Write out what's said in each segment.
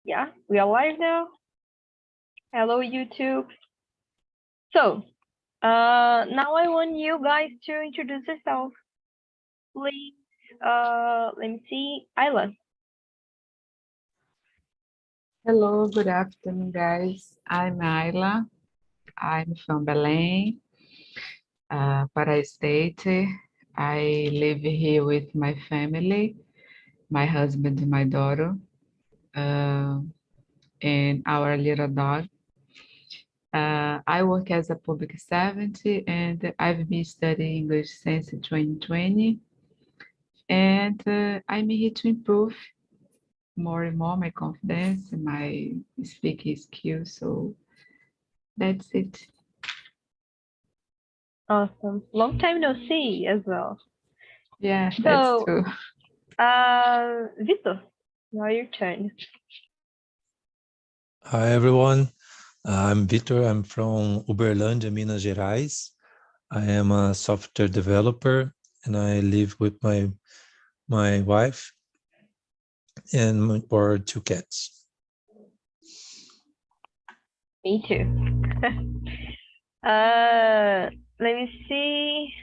Yeah, we are live now. Hello, YouTube. So, now I want you guys to introduce yourself. Please, let me see, Ayla. Hello, good afternoon, guys. I'm Ayla. I'm from Belém, Pará State. I live here with my family, my husband and my daughter, and our little dog. I work as a public servant and I've been studying English since 2020. And I'm here to improve more and more my confidence and my speaking skills. So that's it. Awesome. Long time no see as well. Yeah, that's So, true. Vitor, now your turn. Hi, everyone. I'm Vitor. I'm from Uberlândia, Minas Gerais. I am a software developer and I live with my wife and our two cats. Me too. Let me see,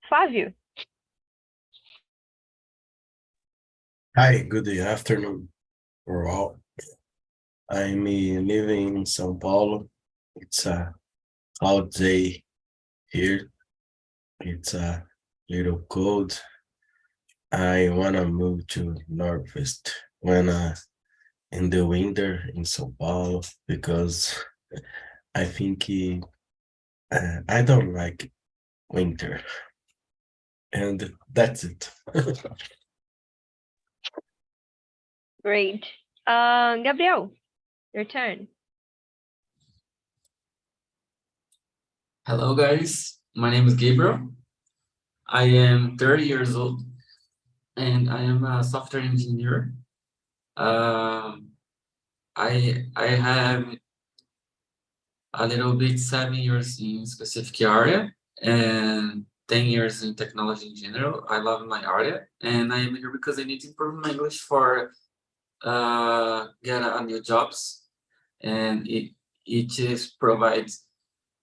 Flavio. Hi, good afternoon for all. I'm living in São Paulo. It's a cloud day here. It's a little cold. I wanna move to Northwest when in the winter in São Paulo because I think I don't like winter. And that's it. Great. Gabriel, your turn. Hello guys, my name is Gabriel. I am 30 years old and I am a software engineer. I have a little bit 7 years in specific area and 10 years in technology in general. I love my area and I am here because I need to improve my English for get a new jobs, and it just provides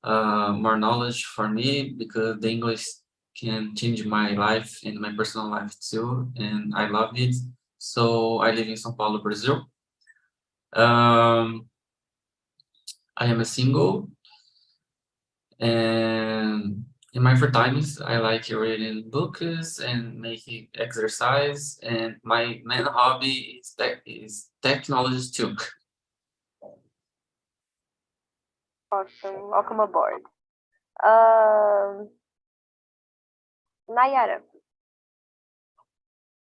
more knowledge for me because the English can change my life and my personal life too, and I love it. So I live in São Paulo, Brazil. I am a single, and in my free times, I like reading books and making exercise, and my main hobby is technology too. Awesome. Welcome aboard. Nayara,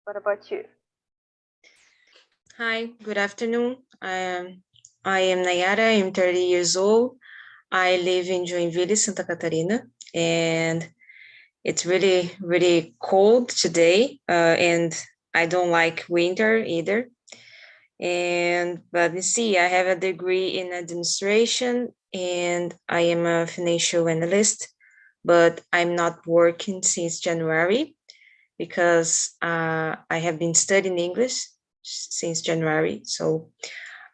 what about you? Hi, good afternoon. I am Nayara. I'm 30 years old. I live in Joinville, Santa Catarina, and it's really, really cold today, and I don't like winter either. But let's see, I have a degree in administration, and I am a financial analyst, but I'm not working since January because I have been studying English since January. So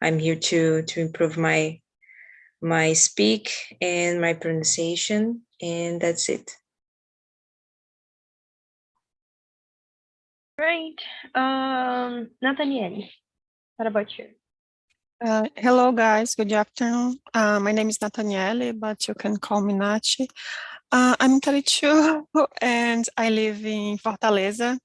I'm here to improve my speak and my pronunciation, and that's it. Great. Nathaniel, what about you? Hello, guys. Good afternoon. My name is Nathaniele, but you can call me Nachi. I'm 32 and I live in Fortaleza.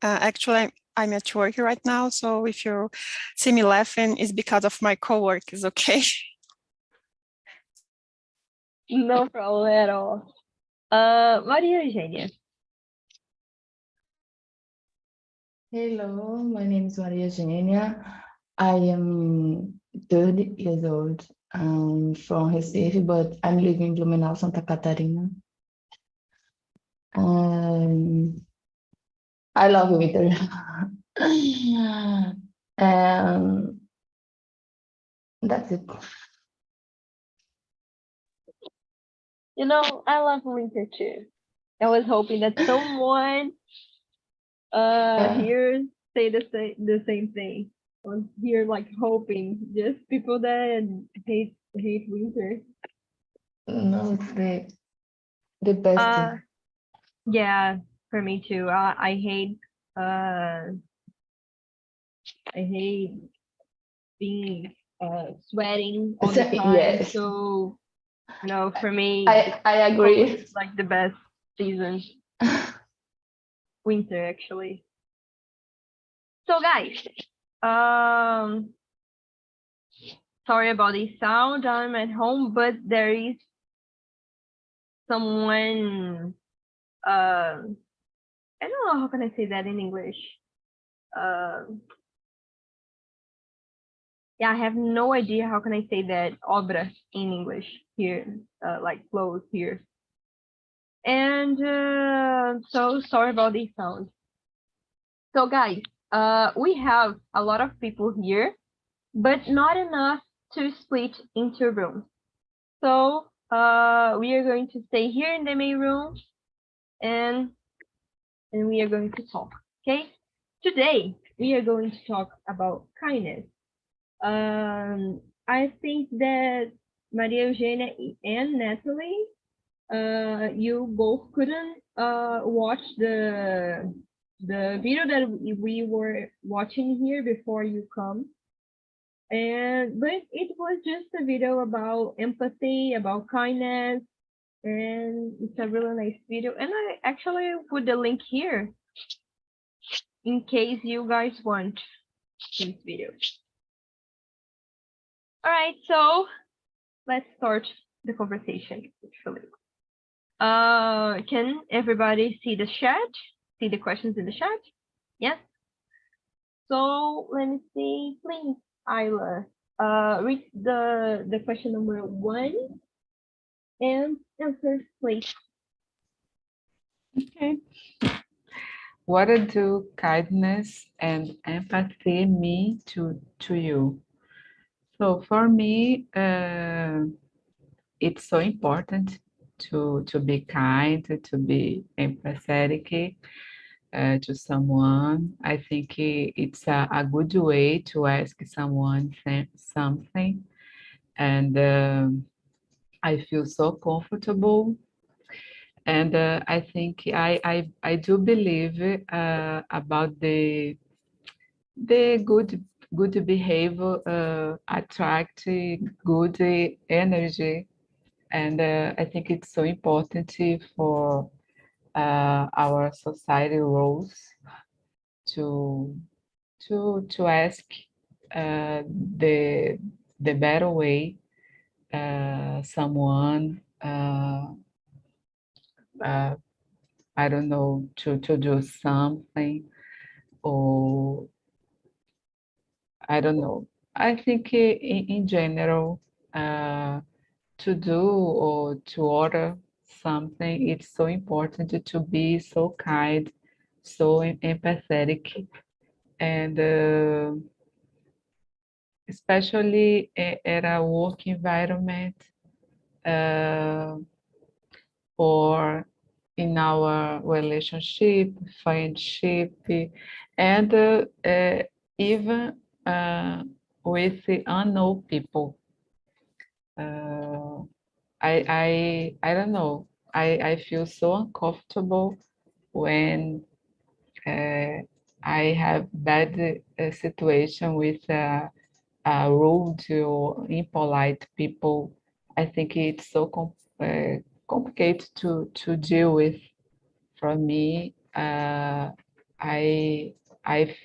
Actually, I'm at work right now, so if you see me laughing, it's because of my coworkers, okay? No problem at all. Maria Eugênia. Hello, my name is Maria Eugênia. I am 30 years old. I'm from Recife, but I'm living in Blumenau, Santa Catarina. I love winter. And that's it. You know, I love winter too. I was hoping that someone here say the same thing. on here like hoping, just people that hate winter. No, it's the best. Yeah, for me too. I hate being sweating all the time. Yes. So for me, I agree. it's like the best season. Winter, actually. So guys, sorry about the sound. I'm at home, but there is someone. I don't know how can I say that in English. Yeah, I have no idea how can I say that obra in English here, like clothes here. And so sorry about the sound. So guys, we have a lot of people here, but not enough to split into rooms. So we are going to stay here in the main room and we are going to talk, okay? Today, we are going to talk about kindness. I think that Maria Eugenia and Natalie, you both couldn't watch the video that we were watching here before you come. But it was just a video about empathy, about kindness, and it's a really nice video. And I actually put the link here in case you guys want this video. All right, so let's start the conversation, actually. Can everybody see the chat? See the questions in the chat? Yes? So let me see, please, Ayla, read the question number 1 and answer, please. Okay. What do kindness and empathy mean to you? So for me, it's so important to be kind, to be empathetic to someone. I think it's a good way to ask someone something, and I feel so comfortable. And I think I do believe about the good behavior attract good energy, and I think it's so important for our society roles to ask the better way someone I don't know to do something, or I don't know. I think in general to do or to order something, it's so important to be so kind, so empathetic, and especially at a work environment or in our relationship, friendship, and even with the unknown people. I don't know. I feel so uncomfortable when I have bad situation with rude or impolite people. I think it's so complicated to deal with. For me, I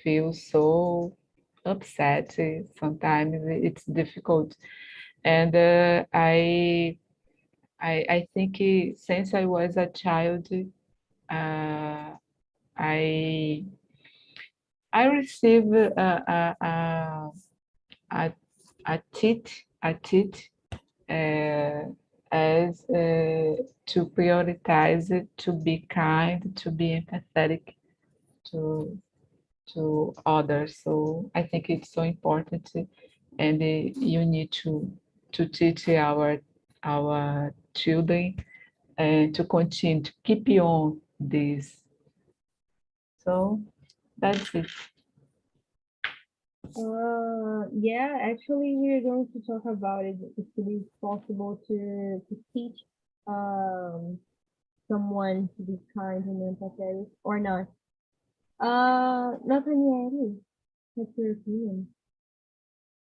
feel so upset. Sometimes it's difficult, and I think since I was a child, I received a teach as to prioritize it, to be kind, to be empathetic to others. So I think it's so important, and you need to teach our children and to continue to keep on this. So that's it. Yeah, actually, we're going to talk about it. If it is possible to teach someone to be kind and empathetic or not. Nathaniel, what's your opinion?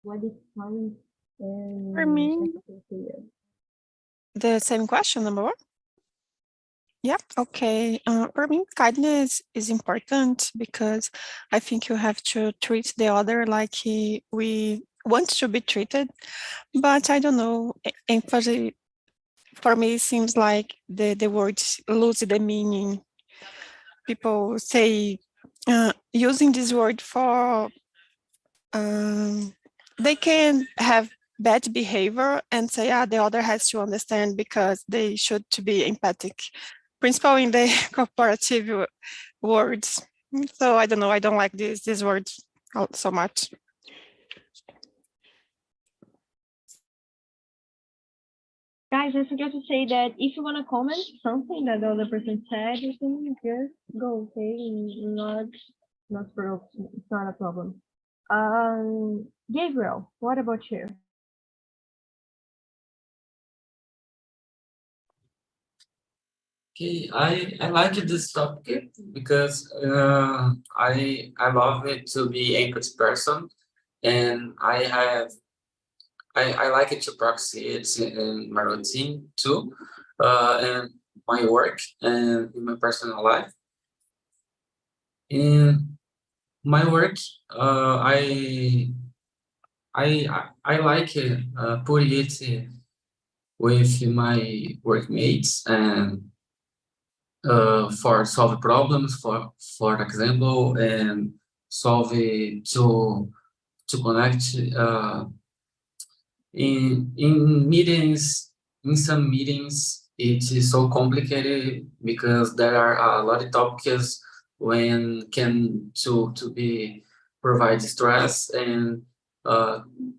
What is kind and For me, empathetic to you? the same question, number one. Yeah, okay. For me, kindness is important because I think you have to treat the other like we want to be treated. But I don't know, empathy for me seems like the words lose the meaning. People say using this word for they can have bad behavior and say, the other has to understand because they should to be empathic, principally in the cooperative words. So I don't know, I don't like these words so much. Guys, I forgot to say that if you want to comment something that the other person said, you can just go, okay? Not for, it's not a problem. Gabriel, what about you? Okay, I like this topic because I love it to be empathy person, and I like it to practice it in my routine too, and my work and in my personal life. In my work, I like put it with my workmates and for solve problems, for example, and solve it to connect in meetings. In some meetings, it is so complicated because there are a lot of topics when can to be provide stress and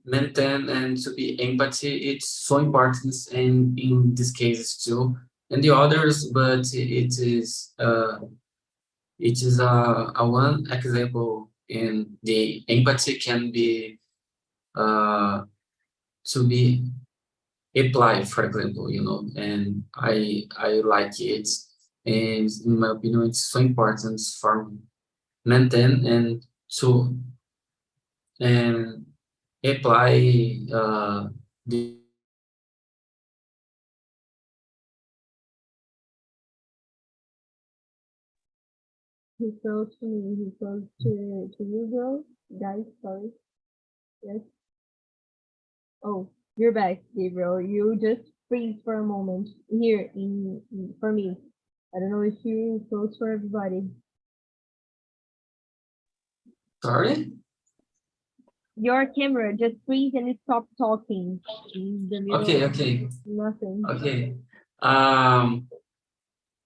maintain and to be empathy. It's so important in these cases too, and the others, but it is a one example in the empathy can be to be applied, for example, and I like it, and in my opinion, it's so important for maintain and to and apply the He froze to me, he froze to you, girl. Guys, sorry. Yes. Oh, you're back, Gabriel. You just freeze for a moment here for me. I don't know if you froze for everybody. sorry. Your camera just freeze and it stopped talking in the middle of Okay. nothing. Okay.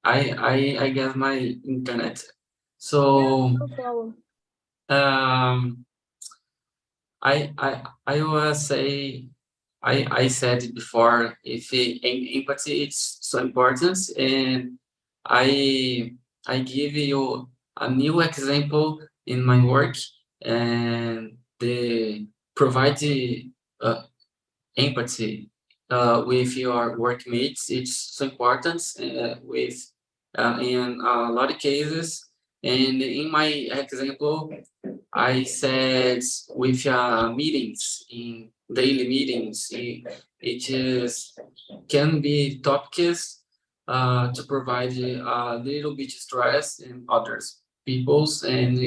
I guess my internet. So No problem. I was say I said it before, if empathy it's so important, and I give you a new example in my work, and the provide empathy with your workmates. It's so important with in a lot of cases. And in my example, I said with meetings, in daily meetings, it is can be topics to provide a little bit stress in others people's, and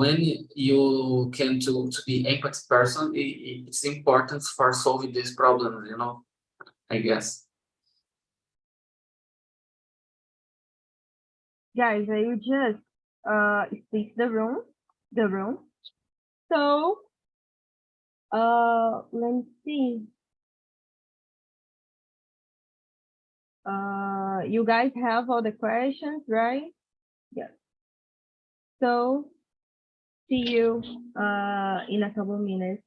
when you can to be empathy person, it's important for solving these problems, I guess. Guys, I will just split the room. So let me see. You guys have all the questions, right? Yes. So see you in a couple minutes.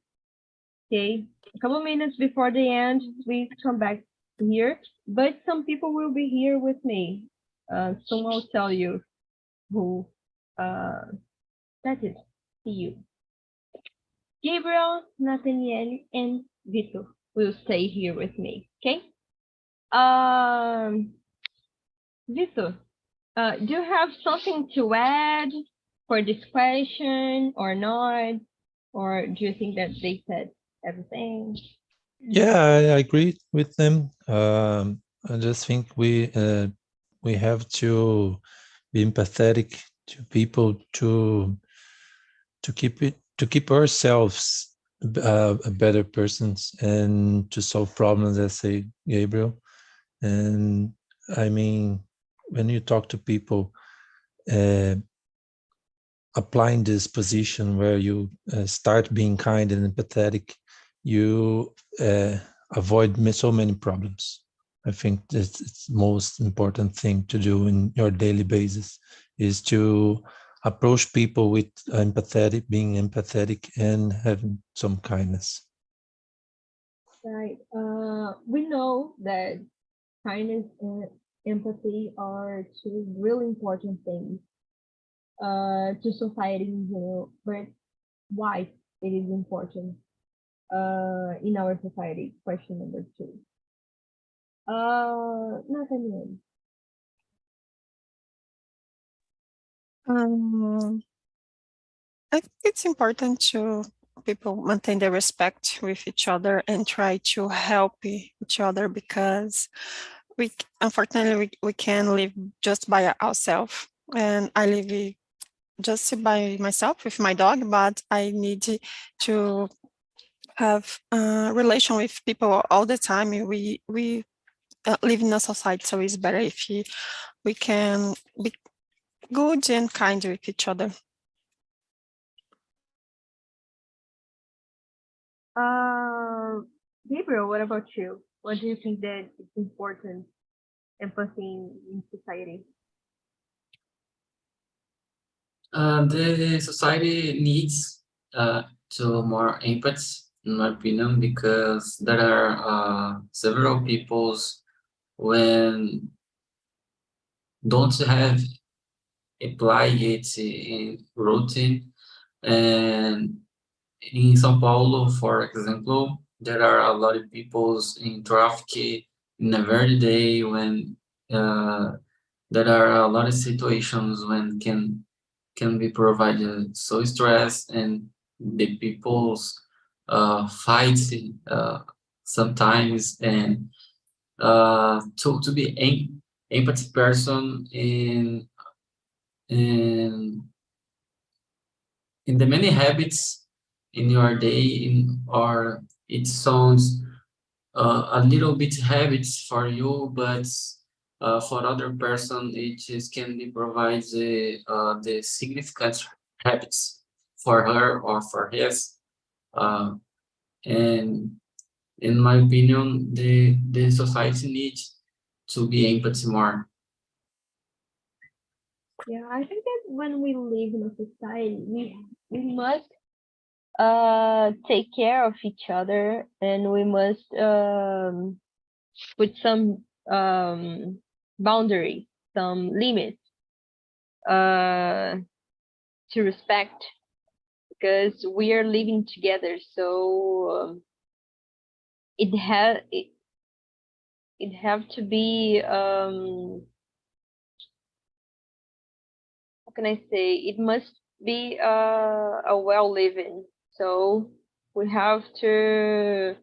Okay, a couple minutes before the end, please come back here. But some people will be here with me. Soon I'll tell you who. That's it. See you. Gabriel, Nathaniel, and Vitor will stay here with me. Okay. Vitor, do you have something to add for this question or not? Or do you think that they said everything? Yeah, I agree with them. I just think we have to be empathetic to people to keep ourselves a better persons and to solve problems, as say Gabriel. And I mean, when you talk to people, applying this position where you start being kind and empathetic, you avoid so many problems. I think it's the most important thing to do in your daily basis is to approach people with being empathetic and having some kindness. Right. We know that kindness and empathy are two really important things to society in general, but why it is important in our society? Question number 2. Nathaniel. I think it's important to people maintain their respect with each other and try to help each other, because unfortunately we can live just by ourselves, and I live just by myself with my dog, but I need to have a relation with people all the time. We live in a society, so it's better if we can be good and kind with each other. Gabriel, what about you? What do you think that is important empathy in society? The society needs to more empathy, in my opinion, because there are several peoples when don't have apply it in routine. And in São Paulo, for example, there are a lot of people in traffic in every day when there are a lot of situations when can be provided so stress, and the people's fight sometimes, and to be empathy person in the many habits in your day, or it sounds a little bit habits for you, but for other person it just can be provide the significant habits for her or for his. And in my opinion, the society needs to be empathy more. Yeah, I think that when we live in a society, we must take care of each other, and we must put some boundaries, some limits to respect, because we are living together. So it have to be how can I say? It must be a well living. So we have to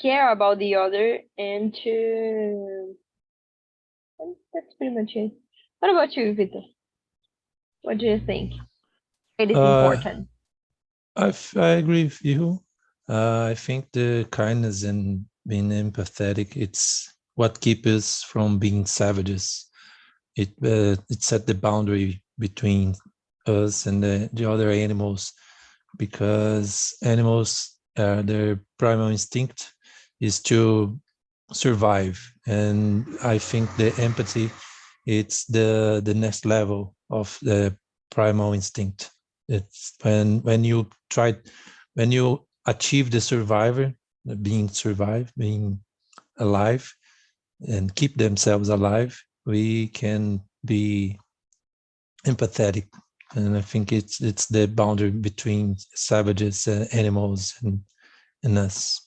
care about the other, and that's pretty much it. What about you, Vitor? What do you think? It is important. I agree with you. I think the kindness and being empathetic, it's what keeps us from being savages. It set the boundary between us and the other animals, because animals, their primal instinct is to survive, and I think the empathy, it's the next level of the primal instinct. It's when you achieve the survivor, being alive and keep themselves alive, we can be empathetic And I think it's the boundary between savages, animals, and us.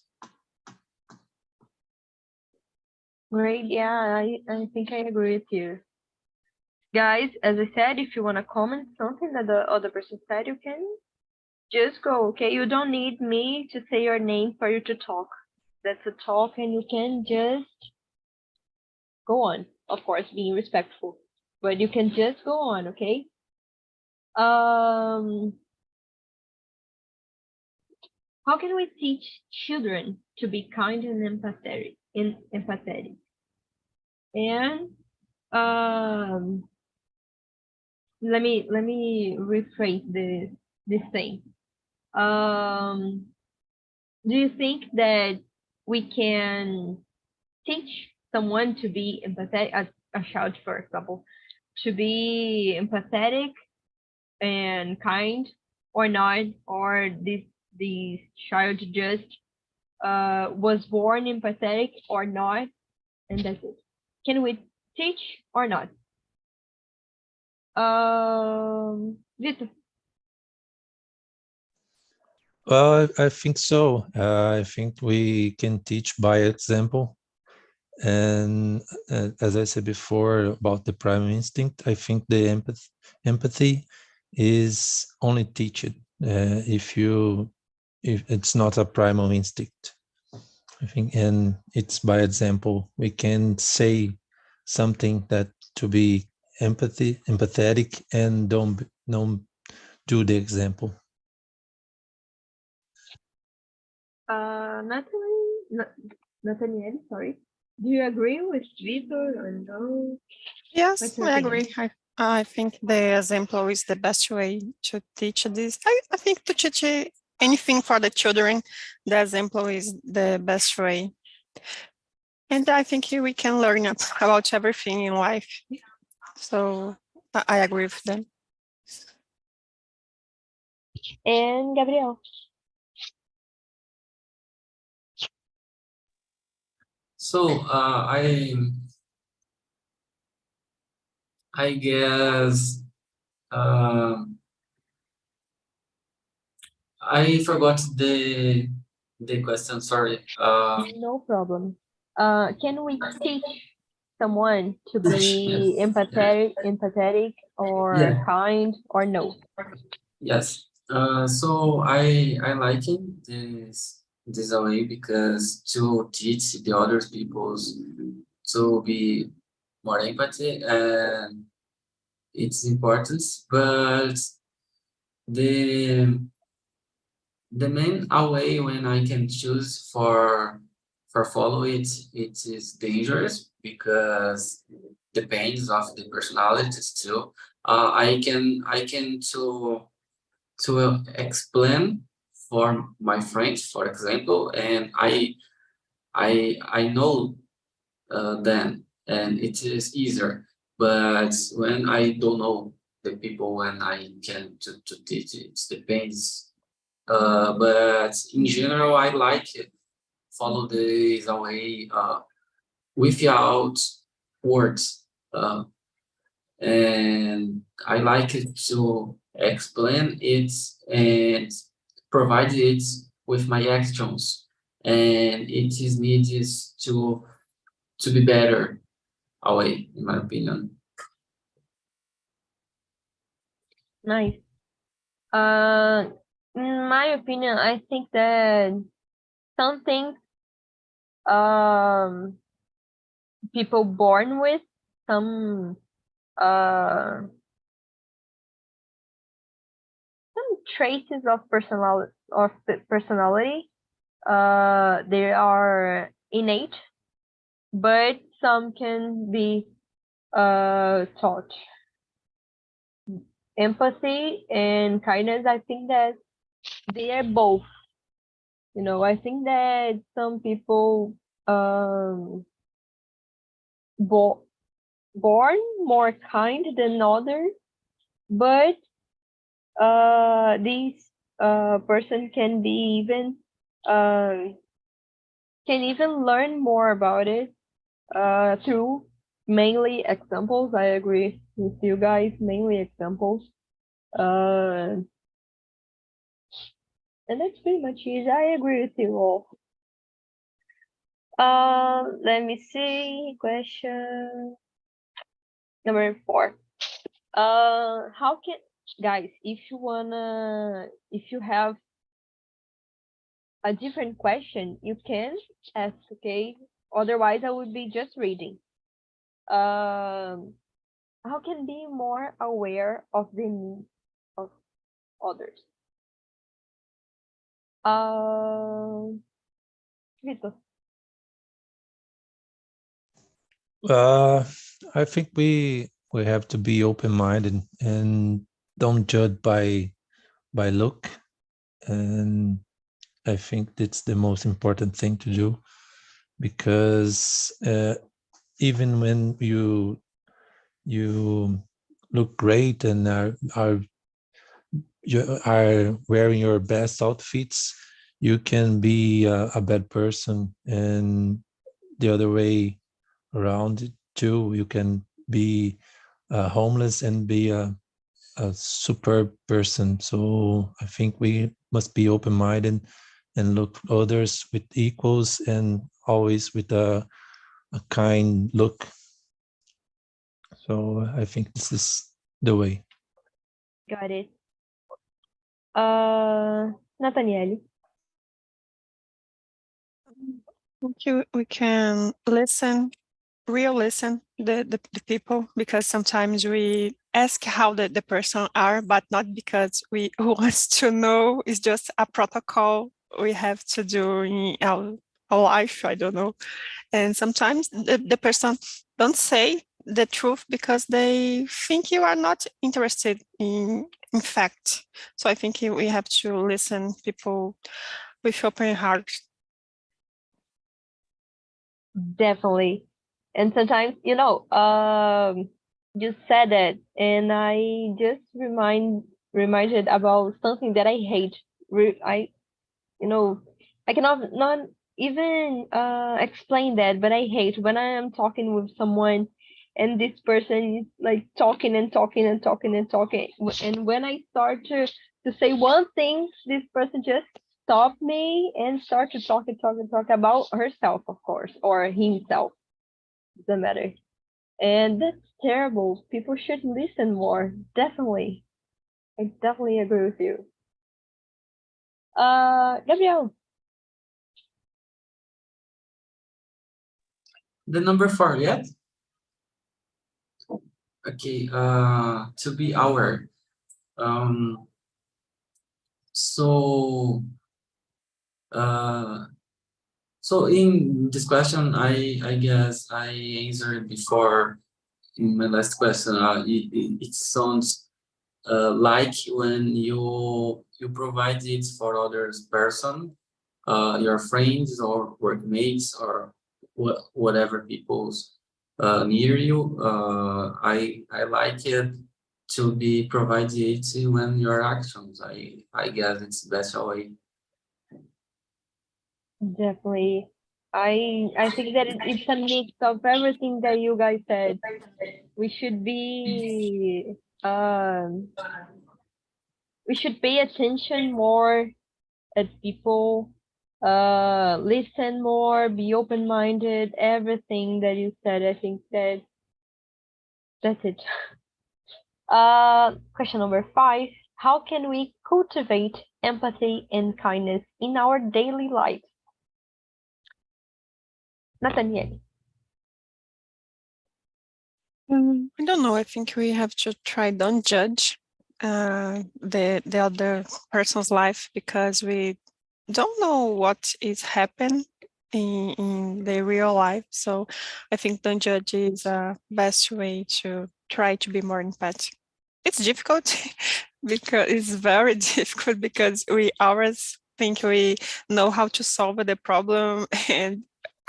Great. Yeah, I think I agree with you. Guys, as I said, if you want to comment something that the other person said, you can just go, okay? You don't need me to say your name for you to talk. That's a talk, and you can just go on. Of course, being respectful, but you can just go on, okay? How can we teach children to be kind and empathetic? And let me rephrase this thing. Do you think that we can teach someone to be empathetic, a child, for example, to be empathetic and kind, or not, or this child just was born empathetic or not, and that's it? Can we teach or not? Vitor. Well, I think so. I think we can teach by example. And as I said before about the primal instinct, I think the empathy is only teached if it's not a primal instinct. I think, and it's by example. We can say something that to be empathetic, and don't do the example. Nathaniel, sorry. Do you agree with Vitor or no? Yes, I agree. I think the example is the best way to teach this. I think to teach anything for the children, the example is the best way. And I think we can learn about everything in life. So I agree with them. And Gabriel. So I guess I forgot the question. Sorry. No problem. Can we teach someone to be empathetic or Yeah. kind, or no? Yes. So I like it this way, because to teach the other peoples to be more empathy, and it's important. But the main way when I can choose for follow it is dangerous, because depends of the personalities too. I can to explain for my friends, for example, and I know them, and it is easier. But when I don't know the people, when I can to teach, it depends. But in general, I like it. Follow this way without words. And I like it to explain it and provide it with my actions, and it is needed to be better away, in my opinion. Nice. In my opinion, I think that some things people born with, some traits of personality, they are innate, but some can be taught. Empathy and kindness, I think that they are both. You know, I think that some people born more kind than others, but these person can be even can even learn more about it through mainly examples. I agree with you guys, mainly examples. And that's pretty much it. I agree with you all. Let me see. Question number 4. How can, guys, if you have a different question, you can ask, okay? Otherwise, I would be just reading. How can be more aware of the needs of others? Vitor. I think we have to be open-minded and don't judge by look, and I think that's the most important thing to do, because even when you look great and you are wearing your best outfits, you can be a bad person, and the other way around it too. You can be homeless and be a superb person. So I think we must be open-minded and look others with equals, and always with a kind look. So I think this is the way. Got it. Nathaniel. We can listen, listen the people, because sometimes we ask how the person are, but not because we want to know. It's just a protocol we have to do in our life. I don't know. And sometimes the person don't say the truth because they think you are not interested in fact. So I think we have to listen people with open heart. Definitely. And sometimes, you said it, and I just reminded about something that I hate. I cannot not even explain that, but I hate when I am talking with someone and this person is like talking and talking and talking and talking, and when I start to say one thing, this person just stop me and start to talk and talk and talk about herself, of course, or himself, doesn't matter. And that's terrible. People should listen more. Definitely. I definitely agree with you. Gabriel. The number 4, yeah? Okay, to be aware. So in this question, I guess I answered before in my last question. It sounds like when you provide it for others person, your friends or workmates or whatever people's near you. I like it to be provided when your actions. I guess it's the best way. Definitely. I think that it's a mix of everything that you guys said. We should be we should pay attention more at people, listen more, be open-minded, everything that you said. I think that's it. Question number 5. How can we cultivate empathy and kindness in our daily life? Nathaniel. I don't know. I think we have to try don't judge the other person's life, because we don't know what is happening in the real life. So I think don't judge is the best way to try to be more empathic. It's difficult because it's very difficult, because we always think we know how to solve the problem, and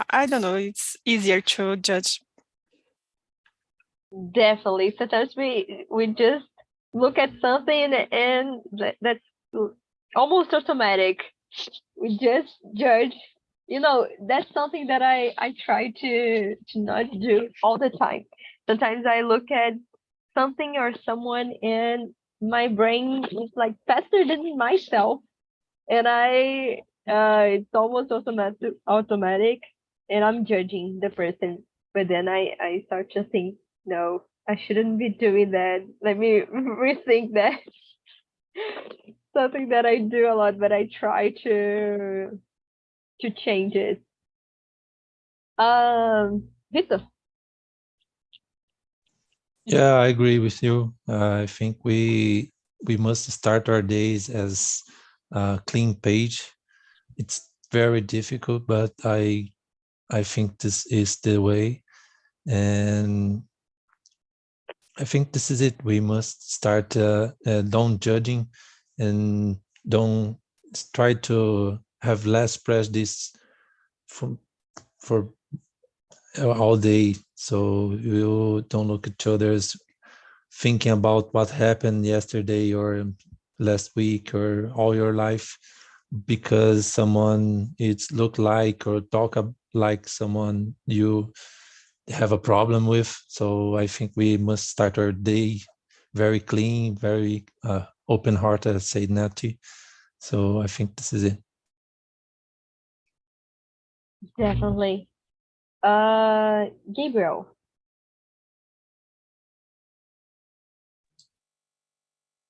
I don't know, it's easier to judge. Definitely. Sometimes we just look at something and that's almost automatic. We just judge. That's something that I try to not do all the time. Sometimes I look at something or someone and my brain is like faster than myself, and it's almost automatic, and I'm judging the person. But then I start to think, no, I shouldn't be doing that. Let me rethink that. Something that I do a lot, but I try to change it. Victor. Yeah, I agree with you. I think we must start our days as a clean page. It's very difficult, but I think this is the way, and I think this is it. We must start don't judging, and don't try to have less prejudice for all day. So you don't look at each other's thinking about what happened yesterday or last week or all your life because someone it's look like or talk like someone you have a problem with. So I think we must start our day very clean, very open-hearted, as said Natty. So I think this is it. Definitely. Gabriel.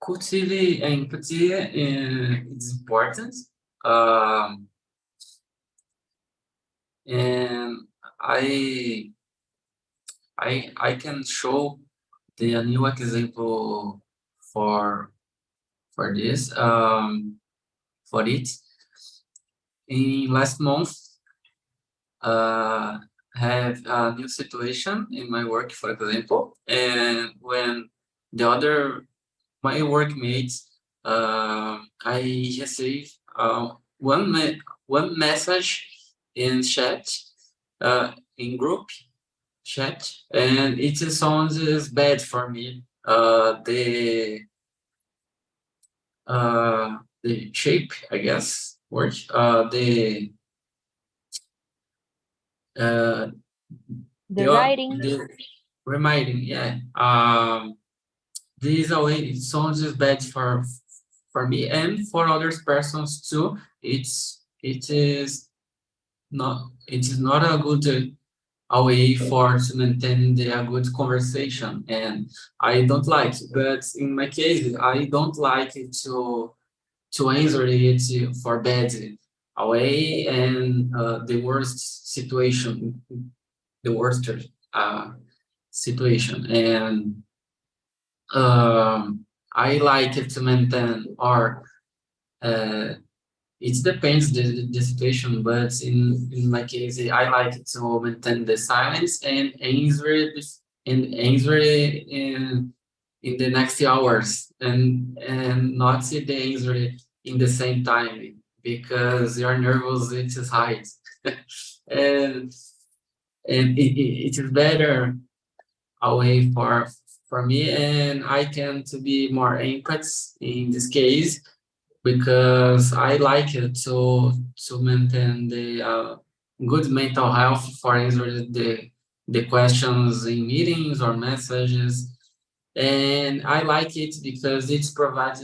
Cultive empathy is important. Um, and I can show the new example for this for it. In last month, have a new situation in my work, for example, and when the other my workmates, I received one message in chat, in group chat, and it sounds bad for me. The shape, I guess, word, uh, The writing. the reminding, yeah. This away it sounds bad for me and for other persons too. It is not a good a way for to maintain a good conversation, and I don't like it. But in my case, I don't like it to answer it for bad away, and the worst situation, the worst situation, and I like it to maintain, or it depends the situation, but in my case, I like to maintain the silence and answer it in the next hours, and not see the answer in the same time because you're nervous. It is hard, and it is better a way for me, and I can to be more empathic in this case because I like it to maintain the good mental health for answering the questions in meetings or messages. And I like it because it provides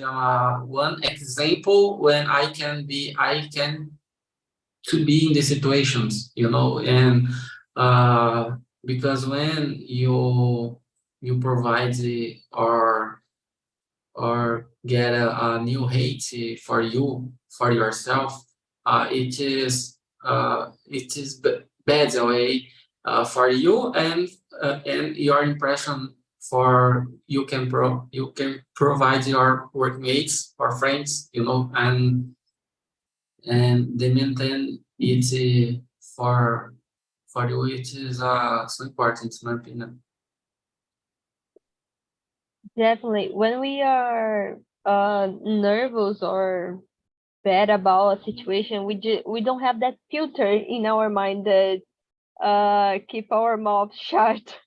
one example when I can to be in the situations, and because when you provide or get a new hate for yourself, it is bad way for you, and your impression for you can provide your workmates or friends, and they maintain it for you. It is so important, in my opinion. Definitely. When we are nervous or bad about a situation, we don't have that filter in our mind that keep our mouth shut.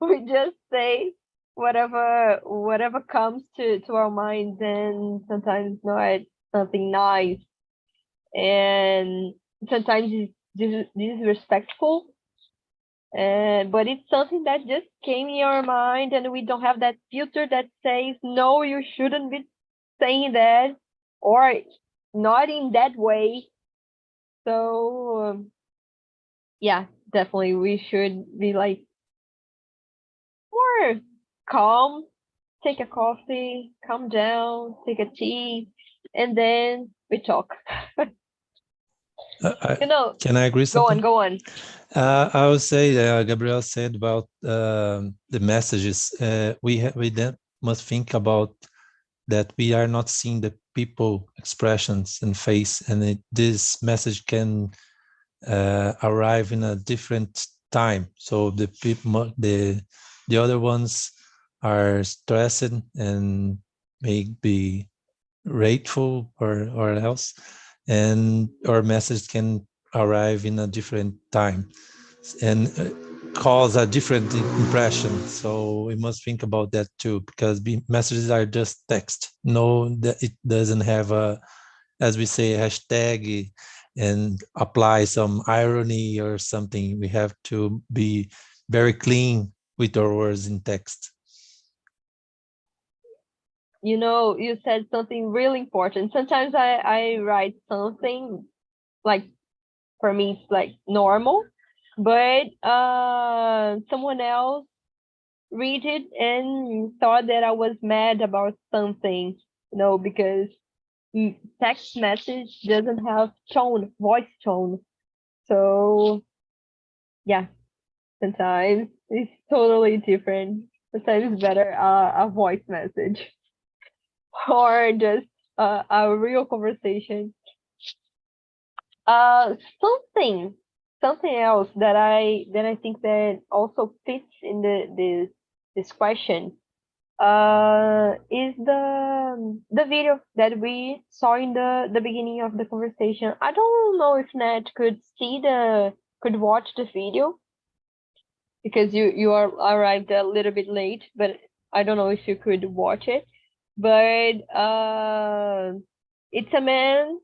We just say whatever comes to our minds, and sometimes not something nice, and sometimes it's disrespectful. but it's something that just came in your mind, and we don't have that filter that says, no, you shouldn't be saying that, or not in that way. So yeah, definitely we should be like more calm, take a coffee, calm down, take a tea, and then we talk. You know, Can I agree go something? on. I would say, Gabriel said about the messages. We then must think about that we are not seeing the people expressions and face, and this message can arrive in a different time. So the people, the other ones are stressed and may be grateful or else, and our message can arrive in a different time and cause a different impression. So we must think about that too, because messages are just text. No, that it doesn't have a, as we say, hashtag and apply some irony or something. We have to be very clean with our words in text. You know, you said something really important. Sometimes I write something like, for me it's like normal, but someone else read it and thought that I was mad about something, you know, because text message doesn't have tone, voice tone. So yeah, sometimes it's totally different. Sometimes it's better a voice message or just a real conversation. Something else that I think that also fits in this question is the video that we saw in the beginning of the conversation. I don't know if Nat could watch the video, because you are arrived a little bit late, but I don't know if you could watch it. But it's a man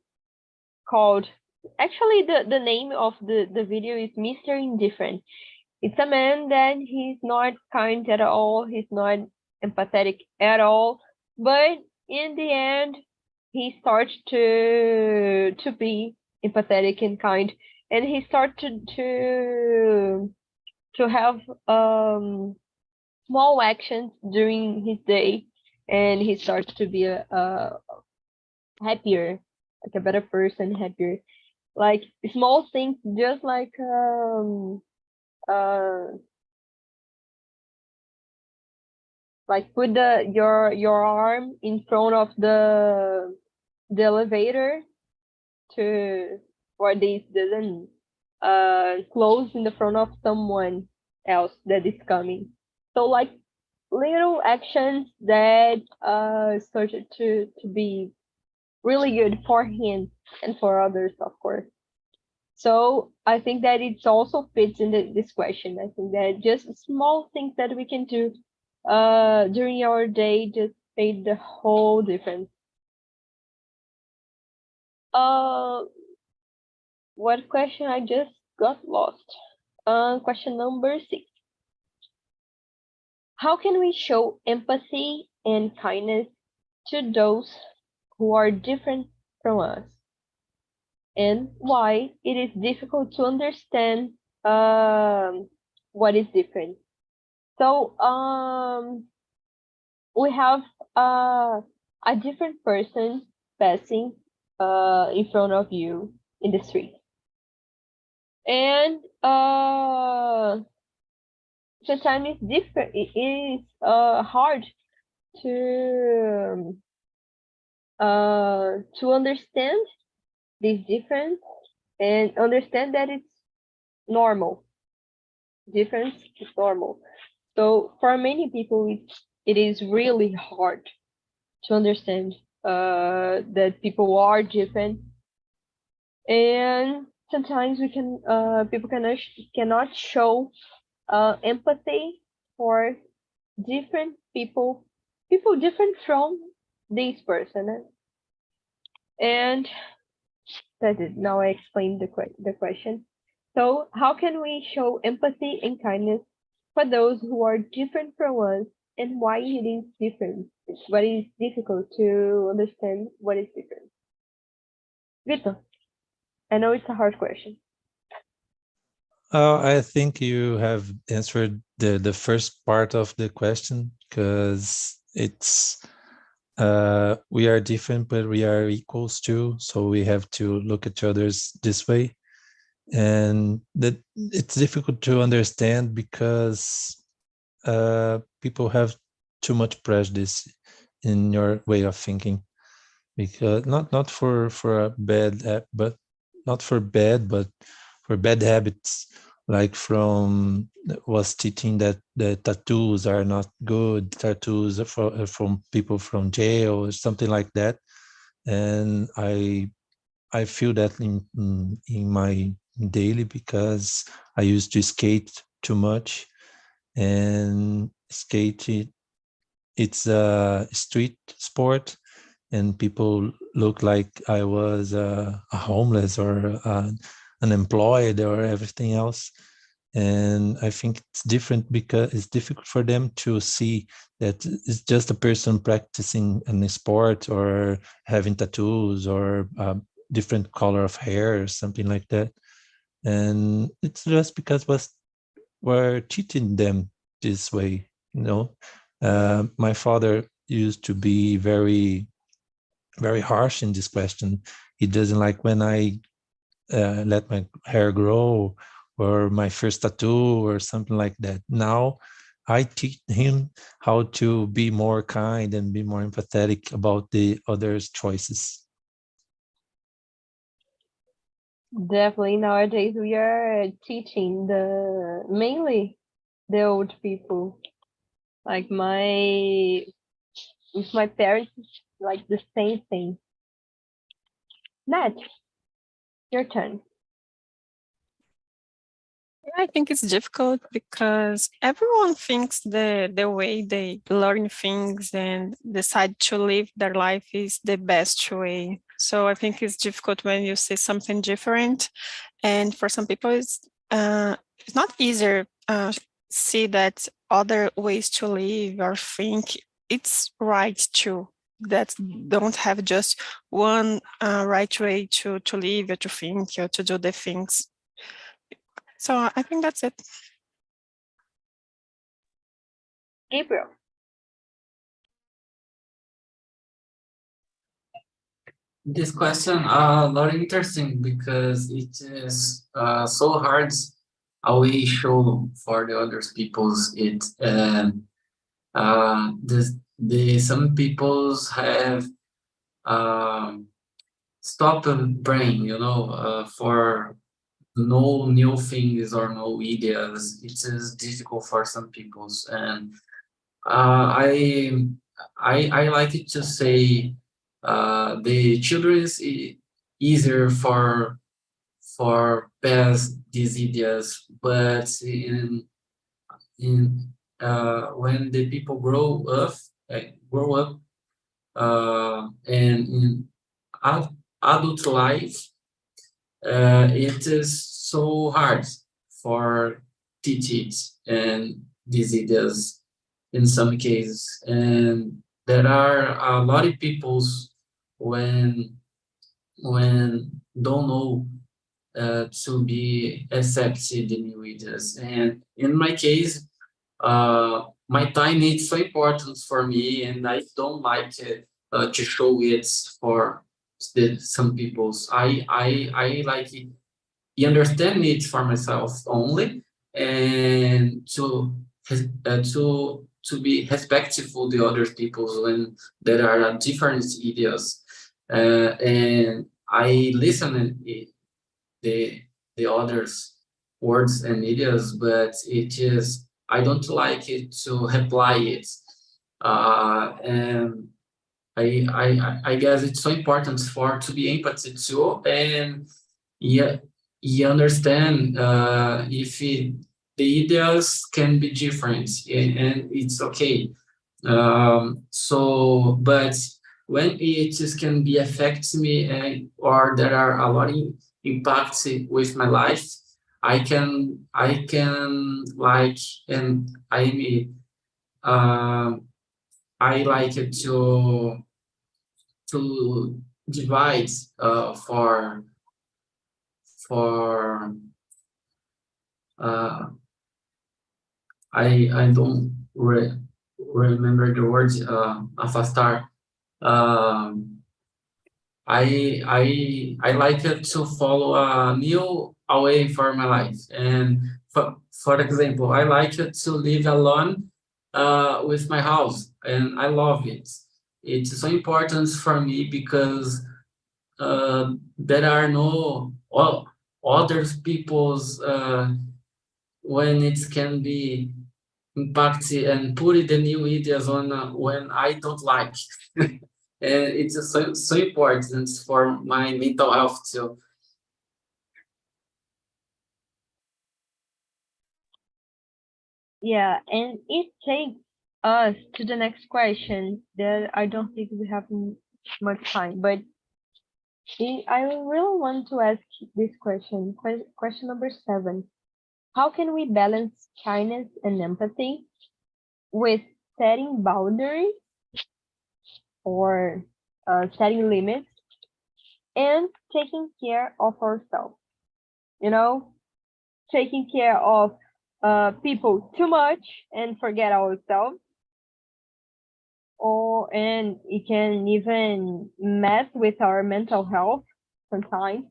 called, actually the name of the video is Mr. Indifferent. It's a man that he's not kind at all, he's not empathetic at all, but in the end he starts to be empathetic and kind, and he started to have small actions during his day, and he starts to be a happier, like a better person, happier, like small things, just like like put your arm in front of the elevator to, or this doesn't close in the front of someone else that is coming. So like little actions that started to be really good for him and for others, of course. So I think that it also fits in this question. I think that just small things that we can do during our day just made the whole difference. What question? I just got lost. Question number 6. How can we show empathy and kindness to those who are different from us, and why it is difficult to understand what is different? So we have a different person passing in front of you in the street, and sometimes it's different. It is hard to understand this difference and understand that it's normal. Difference is normal. So for many people, it is really hard to understand that people are different, and sometimes we can people cannot show empathy for different people different from this person. And that's it. Now I explained the question. So how can we show empathy and kindness for those who are different from us, and why it is different? What is difficult to understand what is different? Vitor, I know it's a hard question. I think you have answered the first part of the question, because it's we are different, but we are equals too. So we have to look at others this way, and that it's difficult to understand because people have too much prejudice in your way of thinking, because not for a bad but not for bad, but for bad habits, like from was teaching that the tattoos are not good, tattoos from people from jail or something like that. And I feel that in my daily, because I used to skate too much, and skate it's a street sport, and people look like I was a homeless or unemployed or everything else. And I think it's different because it's difficult for them to see that it's just a person practicing a sport or having tattoos or different color of hair or something like that. And it's just because we're teaching them this way, you know. My father used to be very, very harsh in this question. He doesn't like when I let my hair grow or my first tattoo or something like that. Now I teach him how to be more kind and be more empathetic about the others' choices. Definitely nowadays we are teaching mainly the old people. Like with my parents, like the same thing. Nat, your turn. I think it's difficult because everyone thinks the way they learn things and decide to live their life is the best way. So I think it's difficult when you see something different, and for some people it's not easier see that other ways to live or think it's right too. That don't have just one right way to live or to think or to do the things. So I think that's it. Gabriel. This question a lot interesting because it is so hard how we show for the other people's it. The some peoples have stop brain, you know, for no new things or no ideas. It is difficult for some peoples, and I like it to say the children is easier for pass these ideas, but in when the people grow up and in adult life, it is so hard for teach it and these ideas in some cases. And there are a lot of peoples when don't know to be accepted in new ideas. And in my case, my time is so important for me, and I don't like to show it for some people's. I like it, understand it for myself only, and to be respectful the other people's when there are different ideas, and I listen the others words and ideas, but it is I don't like it to apply it, and I guess it's so important for to be empathy too, and yeah, you understand if the ideas can be different, and it's okay. So, but when it just can be affect me, or there are a lot of impacts with my life, I can like, and I like it to divide for I don't remember the word afastar. I like it to follow a new way for my life. And for example, I like it to live alone with my house, and I love it. It's so important for me because there are no other people's when it can be impacted and put the new ideas on when I don't like. And it's so important for my mental health too. Yeah, and it takes us to the next question that I don't think we have much time, but I really want to ask this question. Question number 7. How can we balance kindness and empathy with setting boundaries or setting limits and taking care of ourselves? You know, taking care of people too much and forget ourselves, and it can even mess with our mental health sometimes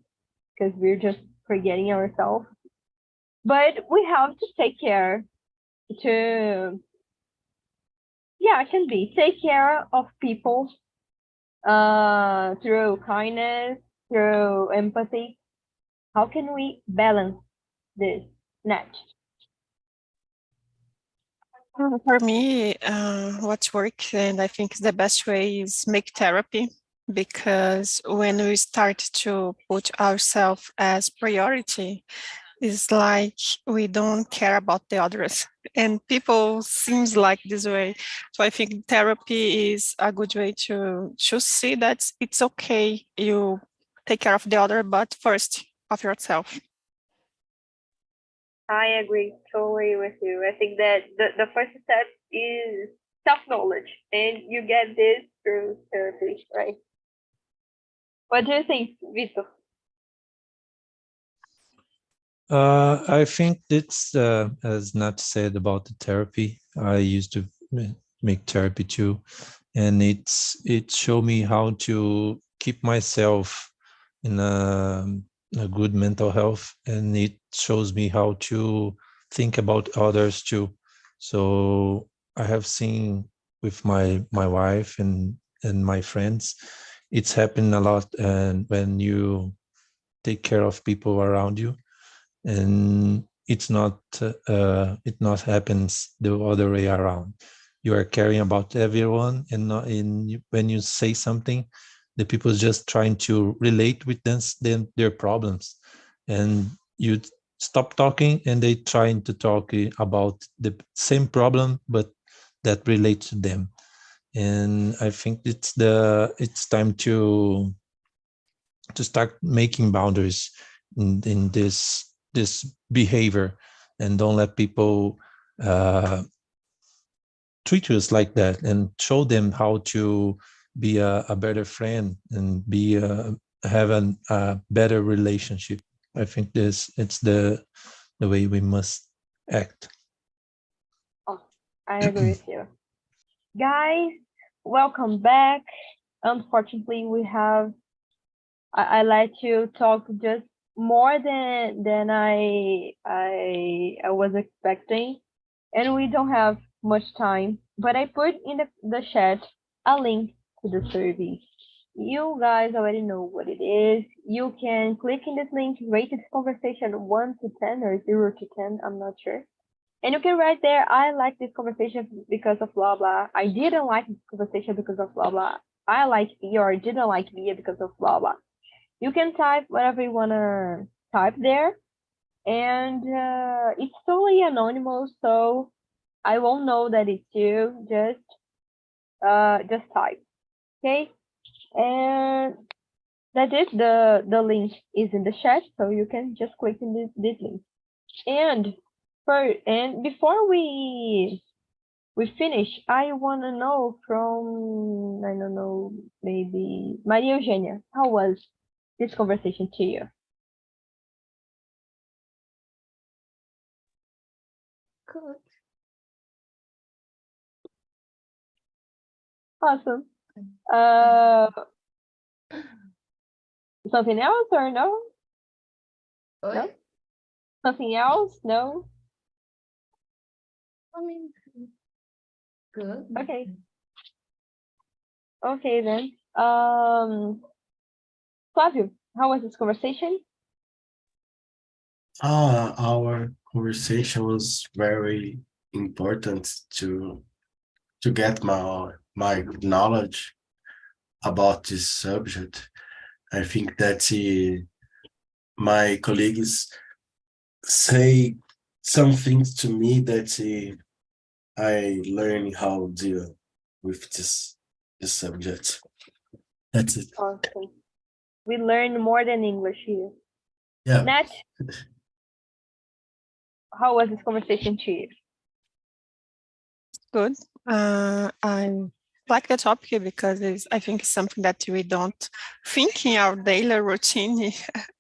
because we're just forgetting ourselves. But we have to take care to, yeah, it can be take care of people through kindness, through empathy. How can we balance this, Nat? For me, what works and I think is the best way is make therapy, because when we start to put ourselves as priority, it's like we don't care about the others, and people seems like this way. So I think therapy is a good way to see that it's okay, you take care of the other, but first of yourself. I agree totally with you. I think that the first step is self-knowledge, and you get this through therapy, right? What do you think, Vitor? I think it's as Nat said about the therapy. I used to make therapy too, and it showed me how to keep myself in a good mental health, and it shows me how to think about others too. So I have seen with my wife and my friends, it's happened a lot, and when you take care of people around you, and it not happens the other way around. You are caring about everyone, and not when you say something, the people just trying to relate with their problems, and you stop talking and they trying to talk about the same problem but that relates to them. And I think it's time to start making boundaries in this behavior, and don't let people treat us like that, and show them how to be a better friend and have a better relationship. I think it's the way we must act. Oh, I agree with you. Guys, welcome back. Unfortunately, we have I let you talk just more than I was expecting, and we don't have much time. But I put in the chat a link to the survey. You guys already know what it is. You can click in this link, rate this conversation 1 to 10 or 0 to 10, I'm not sure. And you can write there, I like this conversation because of blah blah. I didn't like this conversation because of blah blah. I like Via or I didn't like Via because of blah blah. You can type whatever you wanna type there, and it's totally anonymous, so I won't know that it's you. Just type, okay? And that is the link is in the chat, so you can just click in this link. And before we finish, I want to know from, I don't know, maybe Maria Eugenia, how was this conversation to you? Good. Awesome. Something else or no? No? Something else? No? I mean, good. Okay. Okay then. Flavio, how was this conversation? Our conversation was very important to get my knowledge about this subject. I think that my colleagues say some things to me that I learn how to deal with this subject. That's it. Awesome. We learned more than English here. Yeah. Nat, how was this conversation to you? Good. I like the topic because I think it's something that we don't think in our daily routine.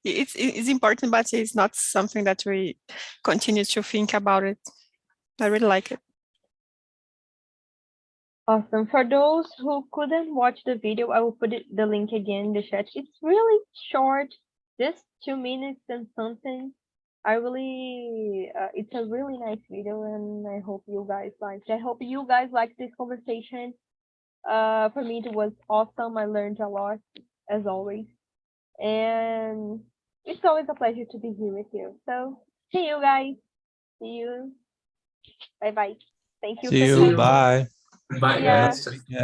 It's important, but it's not something that we continue to think about it. I really like it. Awesome. For those who couldn't watch the video, I will put the link again in the chat. It's really short, just 2 minutes and something. It's a really nice video, and I hope you guys liked it. I hope you guys liked this conversation. For me, it was awesome. I learned a lot, as always. And it's always a pleasure to be here with you. So, see you guys. See you. Bye-bye. Thank you. See for you. coming. Bye. Bye, Yeah. guys. Yeah.